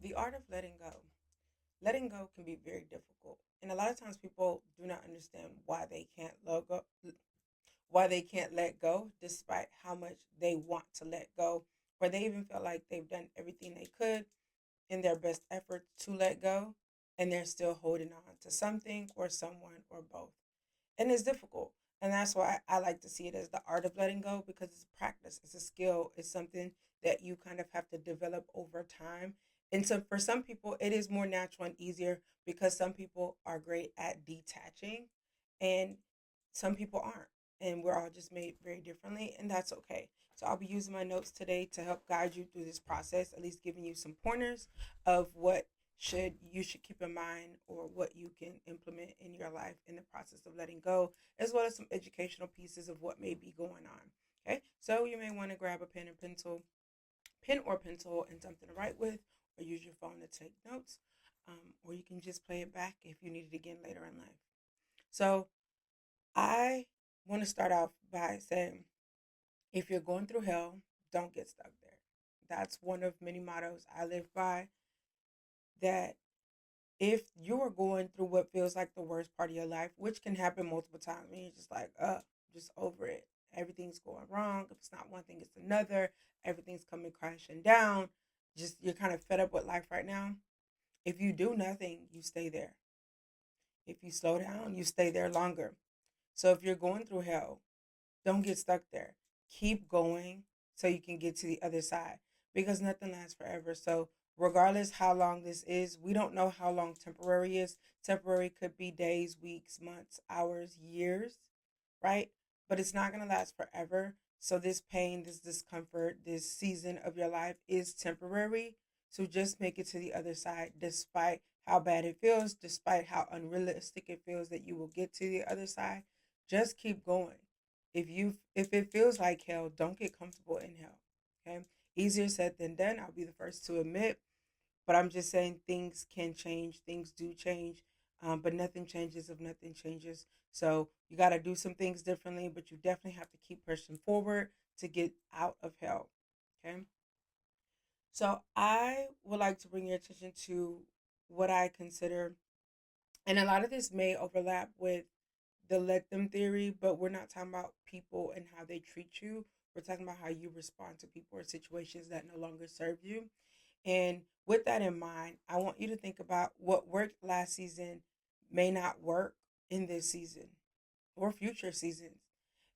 The art of letting go. Letting go can be very difficult. And a lot of times people do not understand why they can't let go despite how much they want to let go, or they even feel like they've done everything they could in their best effort to let go, and they're still holding on to something or someone or both. And it's difficult. And that's why I like to see it as the art of letting go, because it's practice, it's a skill, it's something that you kind of have to develop over time. And so for some people, it is more natural and easier because some people are great at detaching and some people aren't. And we're all just made very differently, and that's okay. So I'll be using my notes today to help guide you through this process, at least giving you some pointers of what should keep in mind, or what you can implement in your life in the process of letting go, as well as some educational pieces of what may be going on. Okay, so you may want to grab a pen or pencil, and something to write with, or use your phone to take notes, or you can just play it back if you need it again later in life. So I want to start off by saying, if you're going through hell, don't get stuck there. That's one of many mottos I live by. That if you are going through what feels like the worst part of your life, which can happen multiple times, and you're just like, just over it. Everything's going wrong. If it's not one thing, it's another. Everything's coming crashing down. Just you're kind of fed up with life right now. If you do nothing, you stay there. If you slow down, you stay there longer. So if you're going through hell, don't get stuck there. Keep going so you can get to the other side, because nothing lasts forever. So regardless how long this is, we don't know how long temporary is. Temporary could be days, weeks, months, hours, years, right? But it's not going to last forever. So this pain, this discomfort, this season of your life is temporary. So just make it to the other side, despite how bad it feels, despite how unrealistic it feels that you will get to the other side. Just keep going. If it feels like hell, don't get comfortable in hell. Okay? Easier said than done. I'll be the first to admit, but I'm just saying things can change. Things do change, but nothing changes if nothing changes. So you got to do some things differently, but you definitely have to keep pushing forward to get out of hell. Okay. So I would like to bring your attention to what I consider, and a lot of this may overlap with the let them theory, but we're not talking about people and how they treat you. We're talking about how you respond to people or situations that no longer serve you. And with that in mind, I want you to think about what worked last season may not work in this season or future seasons.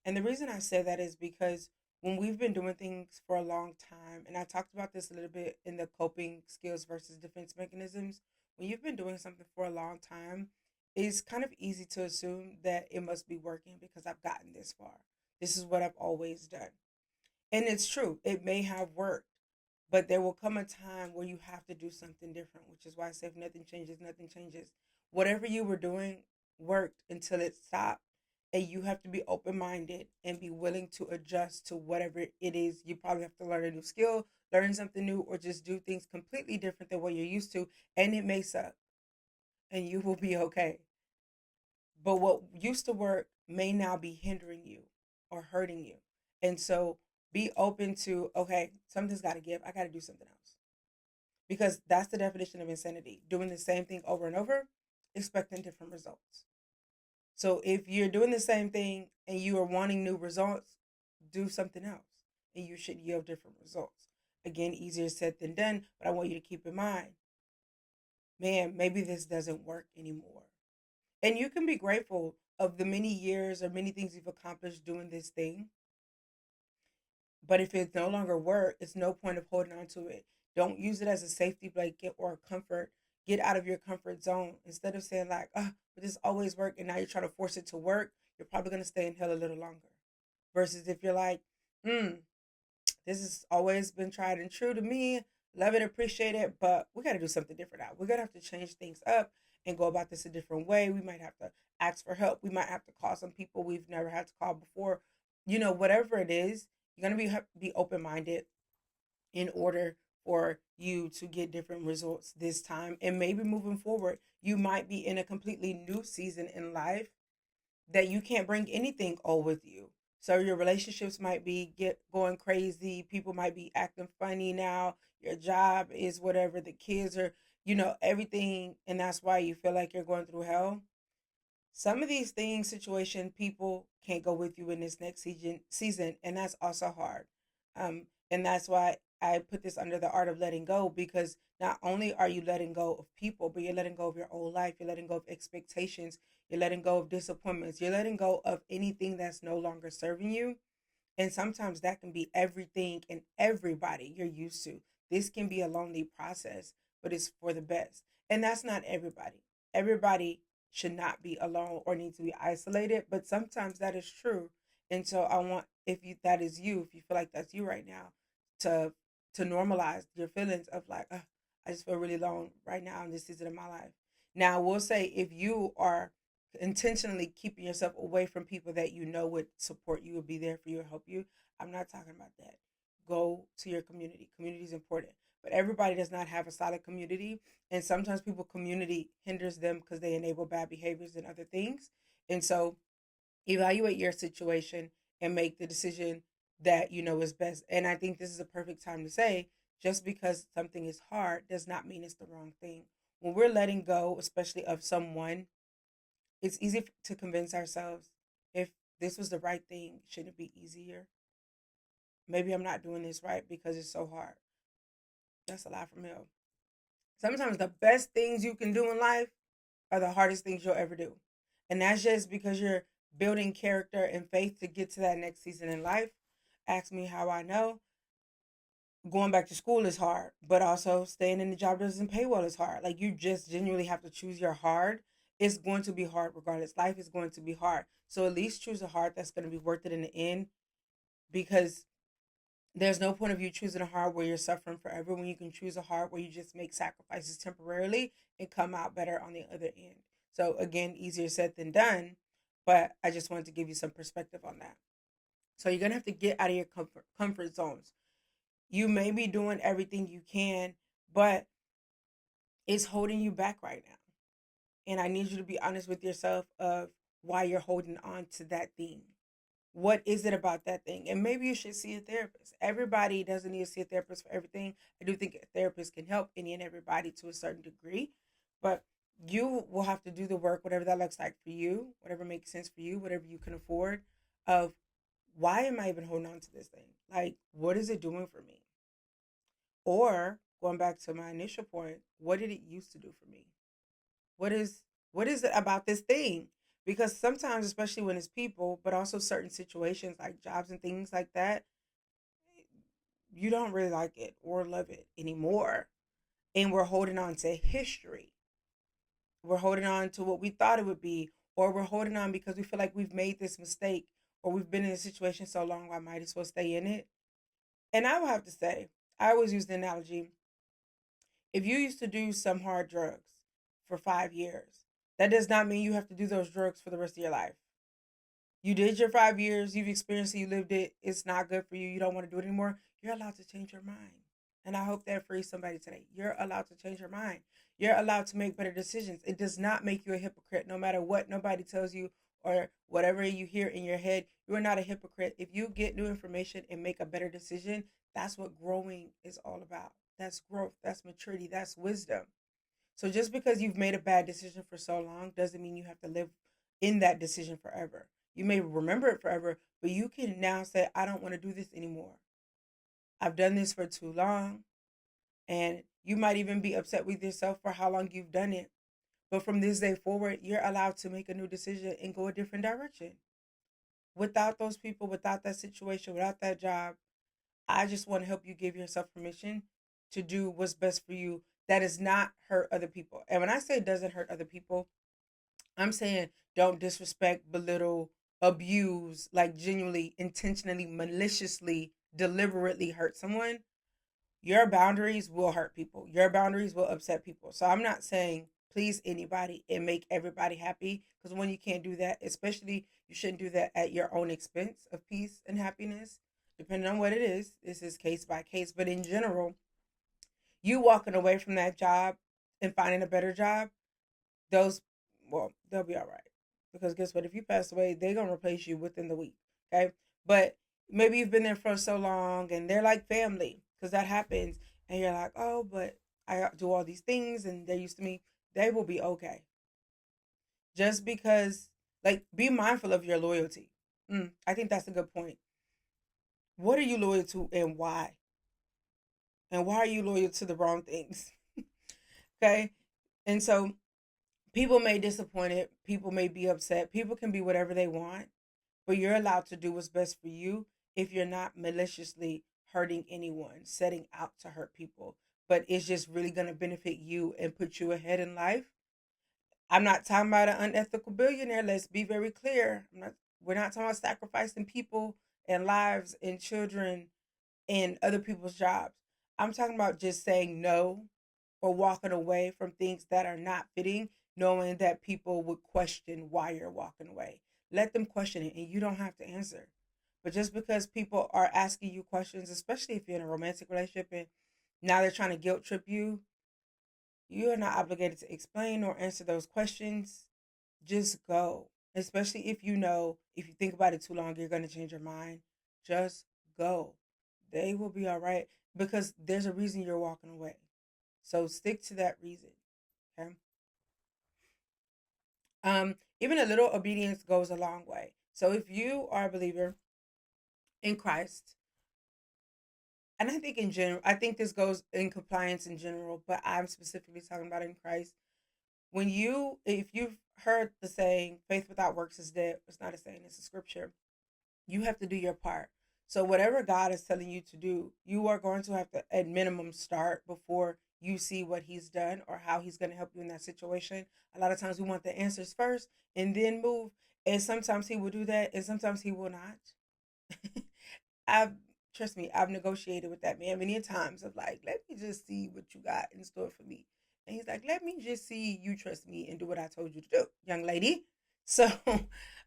And the reason I say that is because when we've been doing things for a long time, and I talked about this a little bit in the coping skills versus defense mechanisms, when you've been doing something for a long time, it's kind of easy to assume that it must be working because I've gotten this far. This is what I've always done. And it's true, it may have worked, but there will come a time where you have to do something different, which is why I say if nothing changes, nothing changes. Whatever you were doing worked until it stopped. And you have to be open minded and be willing to adjust to whatever it is. You probably have to learn a new skill, learn something new, or just do things completely different than what you're used to. And it may suck, and you will be okay. But what used to work may now be hindering you or hurting you. And so be open to, okay, something's got to give. I got to do something else. Because that's the definition of insanity, doing the same thing over and over, expecting different results. So if you're doing the same thing and you are wanting new results, do something else and you should yield different results. Again, easier said than done, but I want you to keep in mind, man, maybe this doesn't work anymore. And you can be grateful of the many years or many things you've accomplished doing this thing. But if it no longer works, it's no point of holding on to it. Don't use it as a safety blanket or a comfort. Get out of your comfort zone. Instead of saying like, oh, but this always work, and now you're trying to force it to work, you're probably gonna stay in hell a little longer. Versus if you're like, this has always been tried and true to me, love it, appreciate it, but we gotta do something different now. We're gonna have to change things up and go about this a different way. We might have to ask for help. We might have to call some people we've never had to call before. Whatever it is, you're gonna be open minded in order for you to get different results this time. And maybe moving forward, you might be in a completely new season in life that you can't bring anything old with you. So your relationships might be get going crazy. People might be acting funny now. Your job is whatever. The kids are, everything, and that's why you feel like you're going through hell. Some of these things, situation, people can't go with you in this next season, and that's also hard. And that's why I put this under the art of letting go, because not only are you letting go of people, but you're letting go of your old life. You're letting go of expectations. You're letting go of disappointments. You're letting go of anything that's no longer serving you. And sometimes that can be everything and everybody you're used to. This can be a lonely process, but it's for the best. And that's not everybody. Everybody should not be alone or need to be isolated, but sometimes that is true. And so I want, if you that is you, if you feel like that's you right now, to normalize your feelings of like, I just feel really alone right now in this season of my life. Now, we'll say if you are intentionally keeping yourself away from people that you know would support you, would be there for you, or help you. I'm not talking about that. Go to your community. Community is important, but everybody does not have a solid community, and sometimes people community hinders them because they enable bad behaviors and other things. And so, evaluate your situation and make the decision that you know is best. And I think this is a perfect time to say, just because something is hard does not mean it's the wrong thing. When we're letting go, especially of someone, it's easy to convince ourselves, if this was the right thing, shouldn't it be easier? Maybe I'm not doing this right because it's so hard. That's a lie from hell. Sometimes the best things you can do in life are the hardest things you'll ever do. And that's just because you're building character and faith to get to that next season in life. Ask me how I know. Going back to school is hard, but also staying in the job that doesn't pay well is hard. Like, you just genuinely have to choose your hard. It's going to be hard regardless. Life is going to be hard. So at least choose a hard that's going to be worth it in the end, because there's no point of you choosing a hard where you're suffering forever when you can choose a hard where you just make sacrifices temporarily and come out better on the other end. So again, easier said than done, but I just wanted to give you some perspective on that. So you're going to have to get out of your comfort zones. You may be doing everything you can, but it's holding you back right now. And I need you to be honest with yourself of why you're holding on to that thing. What is it about that thing? And maybe you should see a therapist. Everybody doesn't need to see a therapist for everything. I do think a therapist can help any and everybody to a certain degree, but you will have to do the work, whatever that looks like for you, whatever makes sense for you, whatever you can afford, of why am I even holding on to this thing? Like, what is it doing for me? Or going back to my initial point, what did it used to do for me? What is what is it about this thing? Because sometimes, especially when it's people, but also certain situations like jobs and things like that, you don't really like it or love it anymore. And we're holding on to history. We're holding on to what we thought it would be, or we're holding on because we feel like we've made this mistake, or we've been in a situation so long, I might as well stay in it. And I would have to say, I always use the analogy, if you used to do some hard drugs for 5 years, that does not mean you have to do those drugs for the rest of your life. You did your 5 years, you've experienced it, you lived it, it's not good for you, you don't want to do it anymore. You're allowed to change your mind. And I hope that frees somebody today. You're allowed to change your mind. You're allowed to make better decisions. It does not make you a hypocrite, no matter what nobody tells you or whatever you hear in your head. You are not a hypocrite. If you get new information and make a better decision, that's what growing is all about. That's growth, that's maturity, that's wisdom. So just because you've made a bad decision for so long doesn't mean you have to live in that decision forever. You may remember it forever, but you can now say, I don't want to do this anymore. I've done this for too long. And you might even be upset with yourself for how long you've done it. But from this day forward, you're allowed to make a new decision and go a different direction. Without those people, without that situation, without that job, I just want to help you give yourself permission to do what's best for you that does not hurt other people. And when I say it doesn't hurt other people, I'm saying don't disrespect, belittle, abuse, like genuinely, intentionally, maliciously, deliberately hurt someone. Your boundaries will hurt people. Your boundaries will upset people. So I'm not saying please anybody and make everybody happy, because when you can't do that, especially you shouldn't do that at your own expense of peace and happiness, depending on what it is. This is case by case, but in general, you walking away from that job and finding a better job, those, well, they'll be all right. Because guess what? If you pass away, they're going to replace you within the week. Okay. But maybe you've been there for so long and they're like family, because that happens. And you're like, oh, but I do all these things and they're used to me. They will be okay. Just because, like, be mindful of your loyalty. I think that's a good point. What are you loyal to and why? And why are you loyal to the wrong things? Okay. And so people may be disappointed, people may be upset, people can be whatever they want, but you're allowed to do what's best for you if you're not maliciously hurting anyone, setting out to hurt people, but it's just really going to benefit you and put you ahead in life. I'm not talking about an unethical billionaire. Let's be very clear. We're not talking about sacrificing people and lives and children and other people's jobs. I'm talking about just saying no or walking away from things that are not fitting, knowing that people would question why you're walking away. Let them question it and you don't have to answer. But just because people are asking you questions, especially if you're in a romantic relationship and now they're trying to guilt trip you, you are not obligated to explain or answer those questions. Just go. Especially if you know, if you think about it too long, you're going to change your mind. Just go. They will be all right because there's a reason you're walking away. So stick to that reason. Okay. Even a little obedience goes a long way. So if you are a believer in Christ, and I think in general, I think this goes in compliance in general, but I'm specifically talking about in Christ. If you've heard the saying, faith without works is dead, it's not a saying, it's a scripture. You have to do your part. So whatever God is telling you to do, you are going to have to at minimum start before you see what he's done or how he's going to help you in that situation. A lot of times we want the answers first and then move. And sometimes he will do that and sometimes he will not. I've Trust me, I've negotiated with that man many times of like, let me just see what you got in store for me. And he's like, let me just see you trust me and do what I told you to do, young lady. So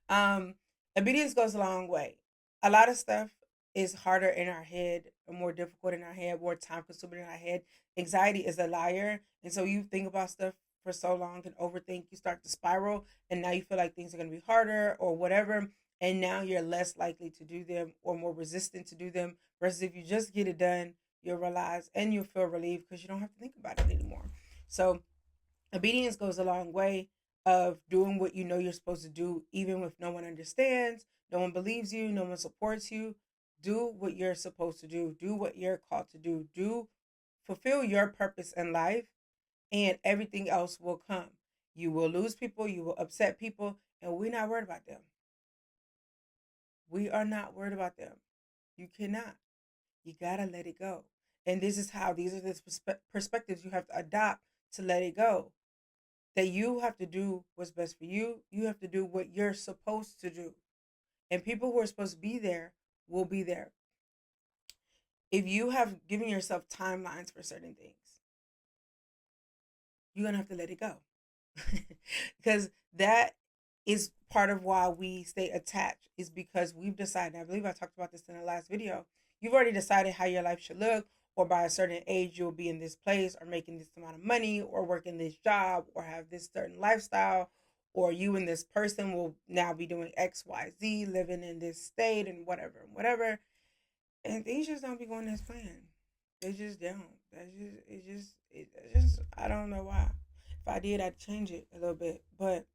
um obedience goes a long way. A lot of stuff is harder in our head, more difficult in our head, more time consuming in our head. Anxiety is a liar. And so you think about stuff for so long and overthink, you start to spiral, and now you feel like things are going to be harder or whatever, and now you're less likely to do them or more resistant to do them versus if you just get it done, you'll realize and you'll feel relieved because you don't have to think about it anymore. So obedience goes a long way of doing what you know you're supposed to do even if no one understands, no one believes you, no one supports you. Do what you're supposed to do, do what you're called to do, fulfill your purpose in life, and everything else will come. You will lose people, you will upset people, and we're not worried about them. We are not worried about them. You cannot. You gotta let it go. And this is how these are the perspectives you have to adopt to let it go. That you have to do what's best for you. You have to do what you're supposed to do. And people who are supposed to be there will be there. If you have given yourself timelines for certain things, you're gonna have to let it go. Because that is part of why we stay attached, is because we've decided, I believe I talked about this in the last video, you've already decided how your life should look, or by a certain age you'll be in this place or making this amount of money or working this job or have this certain lifestyle, or you and this person will now be doing XYZ, living in this state and whatever and whatever, and things just don't be going as planned. They just don't. It's just I don't know why. If I did, I'd change it a little bit, but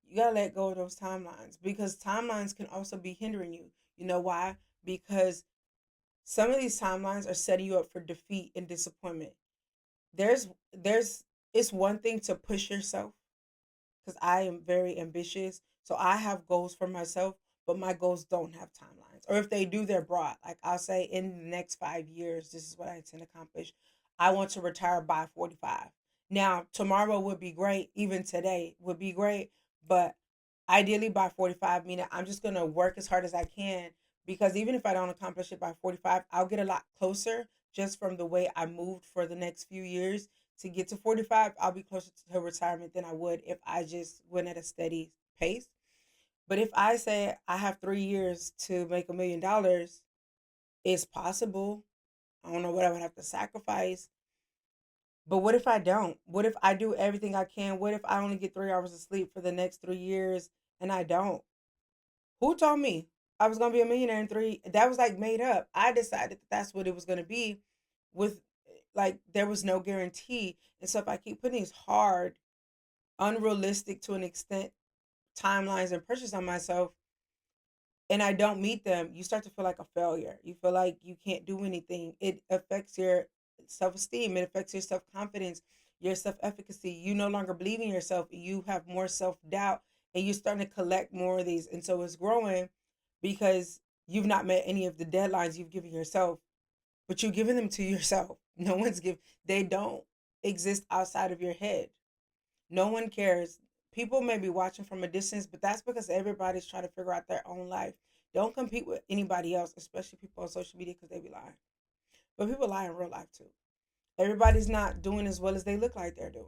you gotta let go of those timelines because timelines can also be hindering you. You know why? Because some of these timelines are setting you up for defeat and disappointment. There's it's one thing to push yourself because I am very ambitious. So I have goals for myself, but my goals don't have timelines. Or if they do, they're broad. Like I'll say in the next 5 years, this is what I intend to accomplish. I want to retire by 45. Now, tomorrow would be great. Even today would be great. But ideally by 45, meaning I'm just going to work as hard as I can because even if I don't accomplish it by 45, I'll get a lot closer just from the way I moved for the next few years to get to 45. I'll be closer to retirement than I would if I just went at a steady pace. But if I say I have 3 years to make $1 million, it's possible. I don't know what I would have to sacrifice. But what if I don't? What if I do everything I can? What if I only get 3 hours of sleep for the next 3 years and I don't? Who told me? I was gonna be a millionaire in 3. That was like made up. I decided that that's what it was gonna be. With like there was no guarantee, and so if I keep putting these hard, unrealistic to an extent timelines and pressures on myself, and I don't meet them, you start to feel like a failure. You feel like you can't do anything. It affects your self esteem. It affects your self confidence, your self efficacy. You no longer believe in yourself. You have more self doubt, and you're starting to collect more of these. And so it's growing because you've not met any of the deadlines you've given yourself, but you've given them to yourself. No one's give. They don't exist outside of your head. No one cares. People may be watching from a distance, but that's because everybody's trying to figure out their own life. Don't compete with anybody else, especially people on social media, because they be lying. But people lie in real life too. Everybody's not doing as well as they look like they're doing.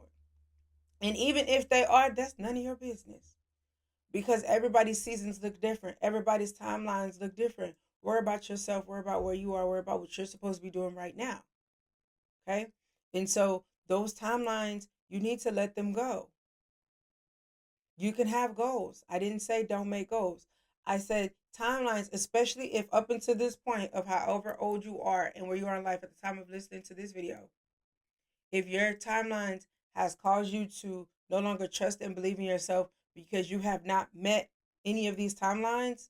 And even if they are, that's none of your business. Because everybody's seasons look different. Everybody's timelines look different. Worry about yourself, worry about where you are, worry about what you're supposed to be doing right now. Okay? And so those timelines, you need to let them go. You can have goals. I didn't say don't make goals. I said timelines, especially if up until this point of however old you are and where you are in life at the time of listening to this video, if your timelines has caused you to no longer trust and believe in yourself because you have not met any of these timelines,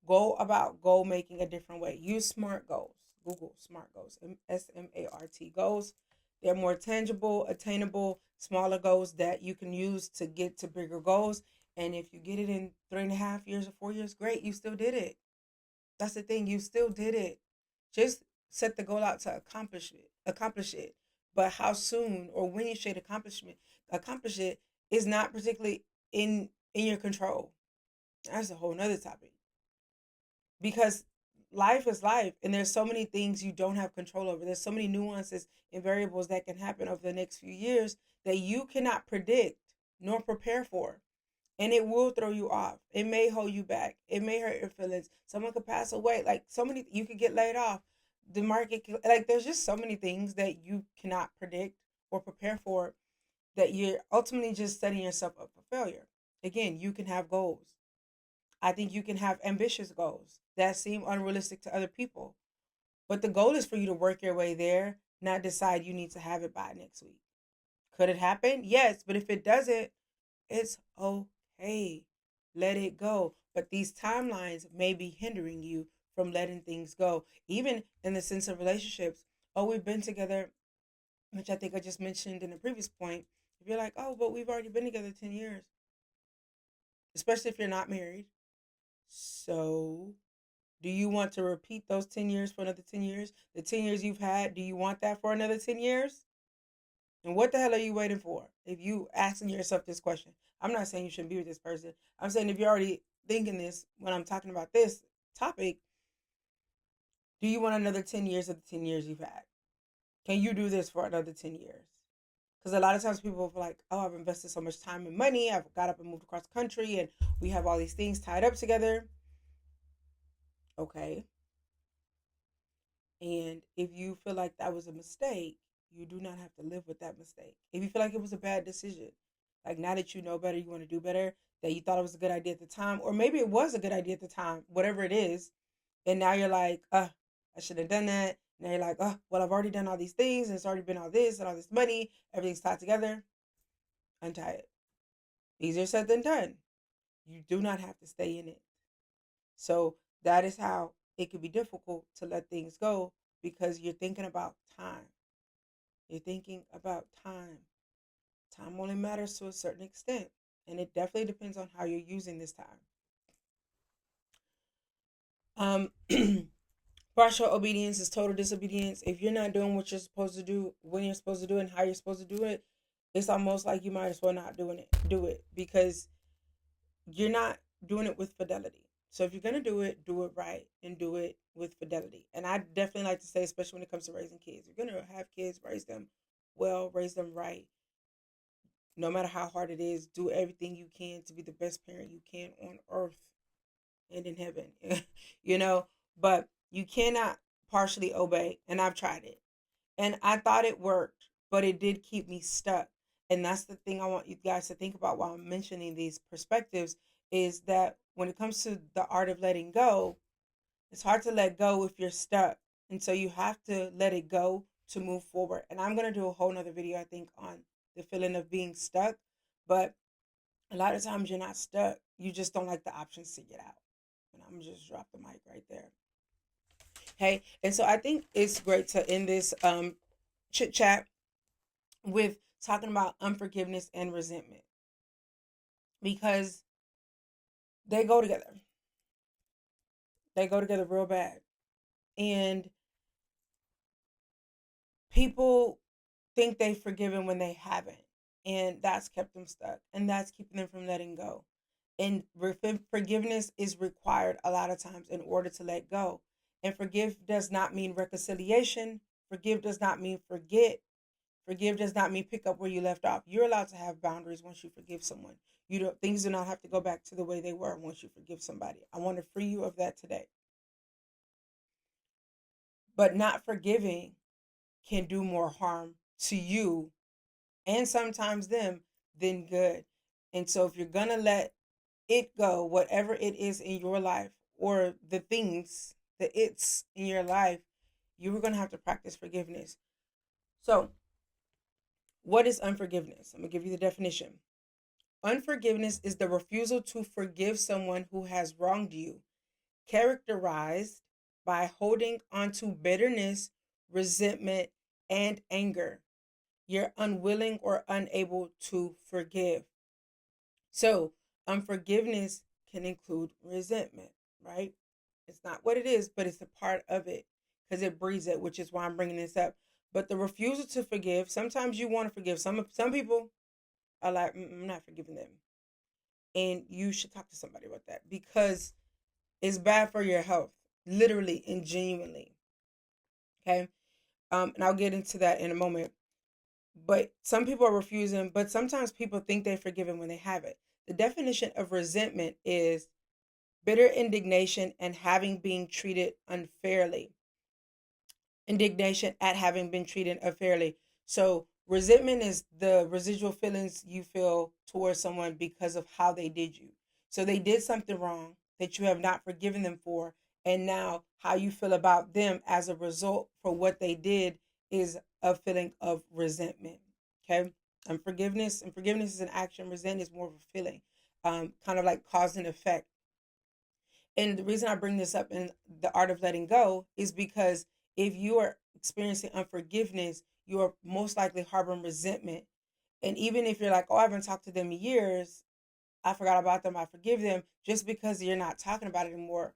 go about goal making a different way. Use SMART goals. Google SMART goals. SMART goals. They're more tangible, attainable, smaller goals that you can use to get to bigger goals. And if you get it in 3.5 years or 4 years, great, you still did it. That's the thing, you still did it. Just set the goal out to accomplish it. Accomplish it. But how soon or when you should accomplish it is not particularly in your control. That's a whole nother topic. Because life is life, and there's so many things you don't have control over. There's so many nuances and variables that can happen over the next few years that you cannot predict nor prepare for, and it will throw you off. It may hold you back. It may hurt your feelings. Someone could pass away. Like so many, you could get laid off. The market, like there's just so many things that you cannot predict or prepare for, that you're ultimately just setting yourself up for failure. Again, you can have goals. I think you can have ambitious goals that seem unrealistic to other people. But the goal is for you to work your way there, not decide you need to have it by next week. Could it happen? Yes. But if it doesn't, it's okay. Let it go. But these timelines may be hindering you from letting things go. Even in the sense of relationships. Oh, we've been together, which I think I just mentioned in a previous point. If you're like, oh, but we've already been together 10 years, especially if you're not married. So do you want to repeat those 10 years for another 10 years? The 10 years you've had, do you want that for another 10 years? And what the hell are you waiting for? If you asking yourself this question, I'm not saying you shouldn't be with this person. I'm saying if you're already thinking this when I'm talking about this topic, do you want another 10 years of the 10 years you've had? Can you do this for another 10 years? Because a lot of times people feel like, oh, I've invested so much time and money. I've got up and moved across the country and we have all these things tied up together. Okay. And if you feel like that was a mistake, you do not have to live with that mistake. If you feel like it was a bad decision, like now that you know better, you want to do better, that you thought it was a good idea at the time, or maybe it was a good idea at the time, whatever it is, and now you're like, I should have done that. Now you're like, well, I've already done all these things, and it's already been all this and all this money, everything's tied together. Untie it. Easier said than done. You do not have to stay in it. So that is how it can be difficult to let things go because you're thinking about time. You're thinking about time. Time only matters to a certain extent, and it definitely depends on how you're using this time. Partial obedience is total disobedience. If you're not doing what you're supposed to do, when you're supposed to do it, and how you're supposed to do it, it's almost like you might as well not do it because you're not doing it with fidelity. So if you're gonna do it right and do it with fidelity. And I definitely like to say, especially when it comes to raising kids, you're gonna have kids, raise them well, raise them right. No matter how hard it is, do everything you can to be the best parent you can on earth and in heaven. you know, but you cannot partially obey. And I've tried it. And I thought it worked, but it did keep me stuck. And that's the thing I want you guys to think about while I'm mentioning these perspectives is that when it comes to the art of letting go, it's hard to let go if you're stuck. And so you have to let it go to move forward. And I'm going to do a whole nother video, I think, on the feeling of being stuck. But a lot of times you're not stuck. You just don't like the options to get out. And I'm just drop the mic right there. Okay. And so I think it's great to end this chit chat with talking about unforgiveness and resentment, because they go together. They go together real bad. And people think they've forgiven when they haven't. And that's kept them stuck. And that's keeping them from letting go. And forgiveness is required a lot of times in order to let go. And forgive does not mean reconciliation. Forgive does not mean forget. Forgive does not mean pick up where you left off. You're allowed to have boundaries once you forgive someone. You don't Things do not have to go back to the way they were once you forgive somebody. I want to free you of that today. But not forgiving can do more harm to you and sometimes them than good. And so if you're gonna let it go, whatever it is in your life, or the things, the it's in your life, you were gonna have to practice forgiveness. So what is unforgiveness? I'm gonna give you the definition. Unforgiveness is the refusal to forgive someone who has wronged you, characterized by holding onto bitterness, resentment, and anger. You're unwilling or unable to forgive. So, unforgiveness can include resentment, right? It's not what it is, but it's a part of it because it breeds it, which is why I'm bringing this up. But the refusal to forgive, sometimes you want to forgive. Some people are like, I'm not forgiving them. And you should talk to somebody about that because it's bad for your health, literally and genuinely. Okay. And I'll get into that in a moment. But some people are refusing, but sometimes people think they're forgiven when they haven't. The definition of resentment is bitter indignation and having been treated unfairly. Indignation at having been treated unfairly. So resentment is the residual feelings you feel towards someone because of how they did you. So they did something wrong that you have not forgiven them for, and now how you feel about them as a result for what they did is a feeling of resentment. Okay, and forgiveness is an action. Resentment is more of a feeling, kind of like cause and effect. And the reason I bring this up in the art of letting go is because if you are experiencing unforgiveness, you are most likely harboring resentment. And even if you're like, oh, I haven't talked to them in years, I forgot about them, I forgive them, just because you're not talking about it anymore,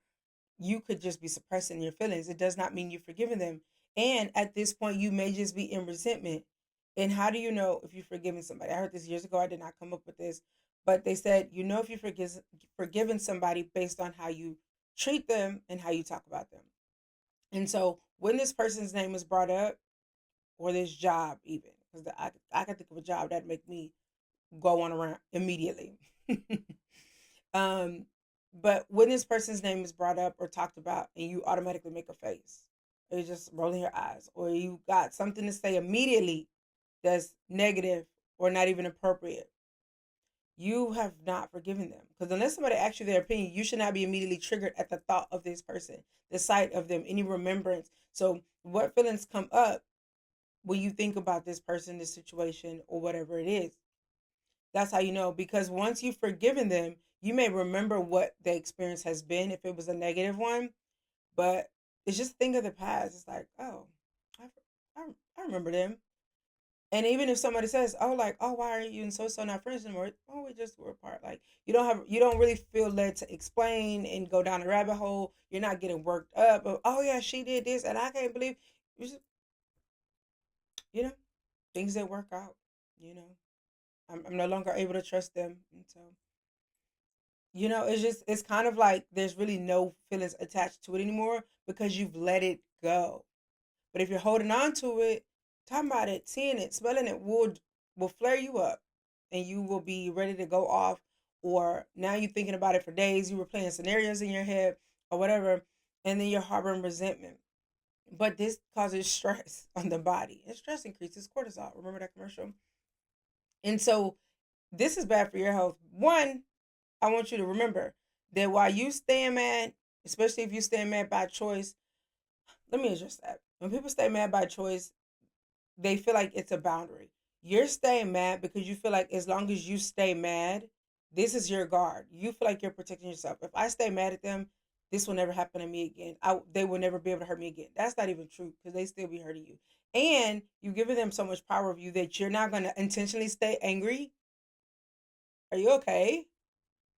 you could just be suppressing your feelings. It does not mean you've forgiven them. And at this point, you may just be in resentment. And how do you know if you've forgiven somebody? I heard this years ago. I did not come up with this. But they said, you know, if you've forgiven somebody based on how you treat them and how you talk about them. And so when this person's name is brought up, or this job even, because I can think of a job that'd make me go on around immediately. um, but when this person's name is brought up or talked about, and you automatically make a face, or you're just rolling your eyes, or you got something to say immediately that's negative or not even appropriate, you have not forgiven them. Because unless somebody asks you their opinion, you should not be immediately triggered at the thought of this person, the sight of them, any remembrance. So what feelings come up when you think about this person, this situation, or whatever it is? That's how you know. Because once you've forgiven them, you may remember what the experience has been if it was a negative one, but it's just a thing of the past. It's like, oh, I, I remember them. And even if somebody says, "Oh, like, oh, why are you and so not friends anymore?" Oh, we just were apart. Like, you don't really feel led to explain and go down a rabbit hole. You're not getting worked up. But, oh yeah, she did this, and I can't believe. Just, you know, things that work out. You know, I'm no longer able to trust them, and so it's kind of like there's really no feelings attached to it anymore because you've let it go. But if you're holding on to it, talking about it, seeing it, smelling it will flare you up, and you will be ready to go off. Or now you're thinking about it for days. You were playing scenarios in your head or whatever, and then you're harboring resentment. But this causes stress on the body, and stress increases cortisol. Remember that commercial? And so this is bad for your health. One, I want you to remember that while you staying mad, especially if you stay mad by choice, let me address that. When people stay mad by choice, they feel like it's a boundary. You're staying mad because you feel like as long as you stay mad, this is your guard. You feel like you're protecting yourself. If I stay mad at them, this will never happen to me again. They will never be able to hurt me again. That's not even true because they still be hurting you. And you've given them so much power of you that you're not going to intentionally stay angry. Are you okay?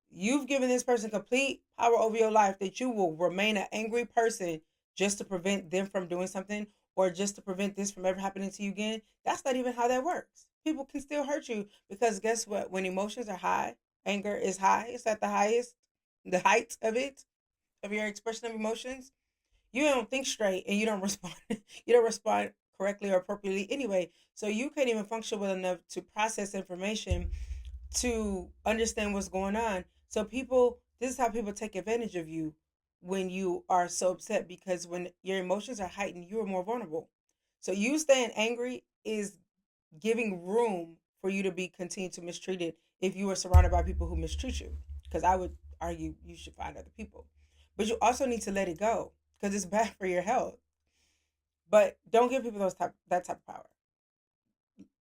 You've given this person complete power over your life that you will remain an angry person just to prevent them from doing something or just to prevent this from ever happening to you again. That's not even how that works. People can still hurt you because guess what? When emotions are high, anger is high, it's at the highest, the height of it, of your expression of emotions. You don't think straight and you don't respond. You don't respond correctly or appropriately anyway. So you can't even function well enough to process information to understand what's going on. So people, this is how people take advantage of you when you are so upset because when your emotions are heightened, you are more vulnerable. So you staying angry is giving room for you to be continued to mistreated if you are surrounded by people who mistreat you. Because I would argue you should find other people. But you also need to let it go because it's bad for your health. But don't give people that type of power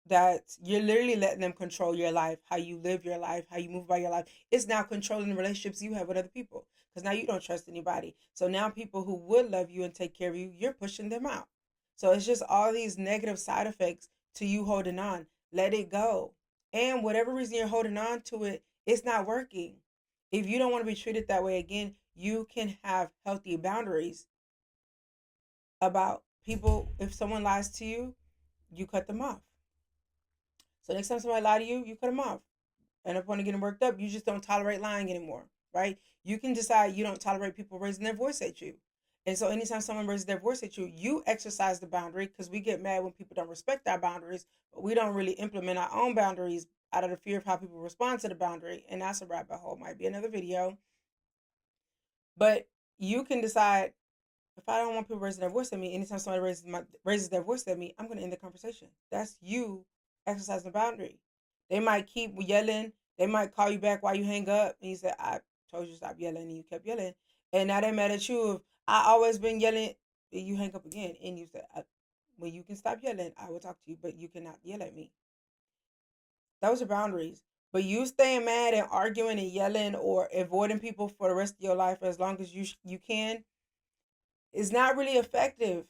that you're literally letting them control your life, how you live your life, how you move by your life. It's now controlling the relationships you have with other people because now you don't trust anybody. So now people who would love you and take care of you, you're pushing them out. So it's just all these negative side effects to you holding on. Let it go. And whatever reason you're holding on to it, it's not working. If you don't want to be treated that way again, you can have healthy boundaries about people. If someone lies to you, you cut them off. So next time somebody lie to you, you cut them off. And upon getting worked up, you just don't tolerate lying anymore, right? You can decide you don't tolerate people raising their voice at you. And so anytime someone raises their voice at you, you exercise the boundary because we get mad when people don't respect our boundaries, but we don't really implement our own boundaries out of the fear of how people respond to the boundary. And that's a rabbit hole, might be another video. But you can decide if I don't want people raising their voice at me, anytime somebody raises their voice at me, I'm going to end the conversation. That's you exercising a boundary. They might keep yelling. They might call you back while you hang up, and you say, "I told you to stop yelling," and you kept yelling, and now they mad at you. If I always been yelling, and you hang up again, and you say, "When you can stop yelling, I will talk to you, but you cannot yell at me." Those are boundaries. But you staying mad and arguing and yelling or avoiding people for the rest of your life as long as you can is not really effective.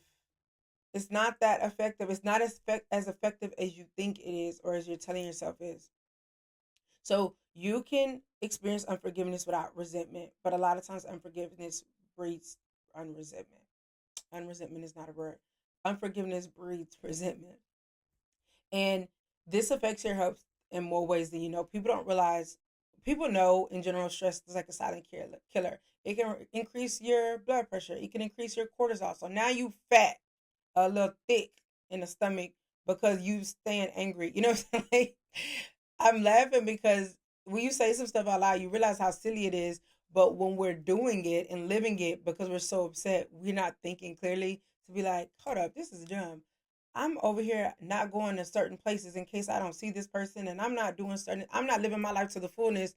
It's not that effective. It's not as effective as you think it is or as you're telling yourself is. So you can experience unforgiveness without resentment, but a lot of times unforgiveness breeds unresentment. Unresentment is not a word. Unforgiveness breeds resentment. And this affects your health in more ways than you know. People don't realize, people know in general stress is like a silent killer. It can increase your blood pressure, it can increase your cortisol. So now you fat, a little thick in the stomach because you stand angry. You know what I'm saying? Like, I'm laughing because when you say some stuff out loud, you realize how silly it is. But when we're doing it and living it because we're so upset, we're not thinking clearly to be like, hold up, this is dumb. I'm over here not going to certain places in case I don't see this person, and I'm not living my life to the fullness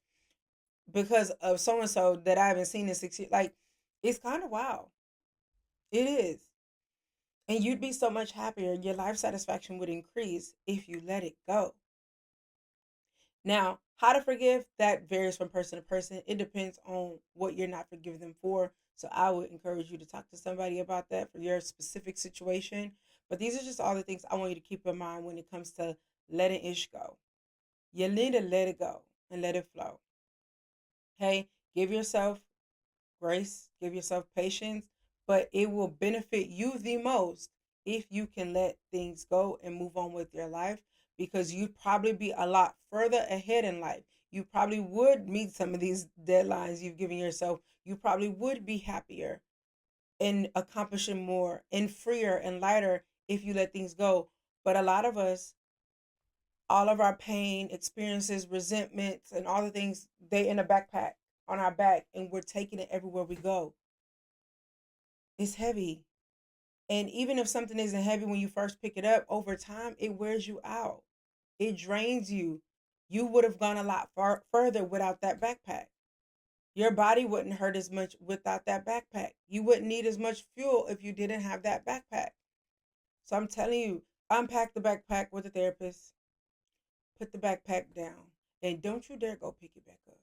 because of so and so that I haven't seen in 6 years. Like, it's kind of wild. It is. And you'd be so much happier. Your life satisfaction would increase if you let it go. Now, how to forgive, that varies from person to person. It depends on what you're not forgiving them for. So I would encourage you to talk to somebody about that for your specific situation. But these are just all the things I want you to keep in mind when it comes to letting ish go. You need to let it go and let it flow. Okay? Give yourself grace, give yourself patience, but it will benefit you the most if you can let things go and move on with your life because you'd probably be a lot further ahead in life. You probably would meet some of these deadlines you've given yourself. You probably would be happier and accomplishing more and freer and lighter if you let things go. But a lot of us, all of our pain, experiences, resentments, and all the things, they in a backpack on our back, and we're taking it everywhere we go. It's heavy. And even if something isn't heavy when you first pick it up, over time, it wears you out. It drains you. You would have gone a lot further without that backpack. Your body wouldn't hurt as much without that backpack. You wouldn't need as much fuel if you didn't have that backpack. So I'm telling you, unpack the backpack with a therapist, put the backpack down, and don't you dare go pick it back up.